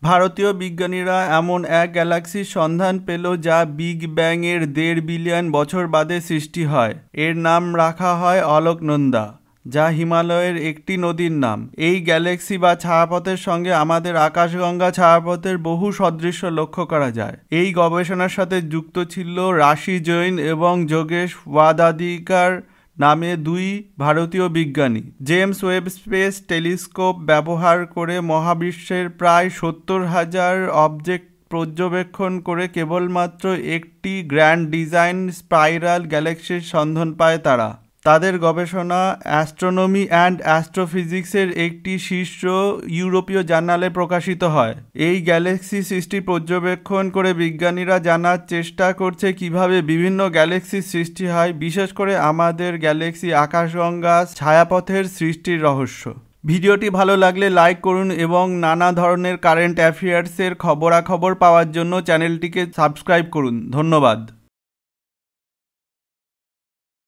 ভারতীয় বিজ্ঞানীরা এমন এক গ্যালাক্সির সন্ধান পেল যা বিগ ব্যাং এর ১.৫ বিলিয়ন বছর বাদে সৃষ্টি হয়। এর নাম রাখা হয় অলকনন্দা, যা হিমালয়ের একটি নদীর নাম। এই গ্যালাক্সি বা ছায়াপথের সঙ্গে আমাদের আকাশগঙ্গা ছায়াপথের বহু সদৃশ্য লক্ষ্য করা যায়। এই গবেষণার সাথে যুক্ত ছিল রাশি জৈন এবং যোগেশ ওয়াদাদিকার নামে দুই ভারতীয় বিজ্ঞানী। জেমস ওয়েব স্পেস টেলিস্কোপ ব্যবহার করে মহাবিশ্বের প্রায় ৭০,০০০ অবজেক্ট পর্যবেক্ষণ করে কেবলমাত্র একটি গ্র্যান্ড ডিজাইন স্পাইরাল গ্যালাক্সির সন্ধান পায় তারা। তাদের গবেষণা অ্যাস্ট্রোনমি অ্যান্ড অ্যাস্ট্রোফিজিক্সের একটি শীর্ষ ইউরোপীয় জার্নালে প্রকাশিত হয়। এই গ্যালাক্সি সৃষ্টি পর্যবেক্ষণ করে বিজ্ঞানীরা জানার চেষ্টা করছে কিভাবে বিভিন্ন গ্যালাক্সির সৃষ্টি হয়, বিশেষ করে আমাদের গ্যালাক্সি আকাশগঙ্গা ছায়াপথের সৃষ্টির রহস্য। ভিডিওটি ভালো লাগলে লাইক করুন এবং নানা ধরনের কারেন্ট অ্যাফেয়ার্সের খবরাখবর পাওয়ার জন্য চ্যানেলটিকে সাবস্ক্রাইব করুন। ধন্যবাদ।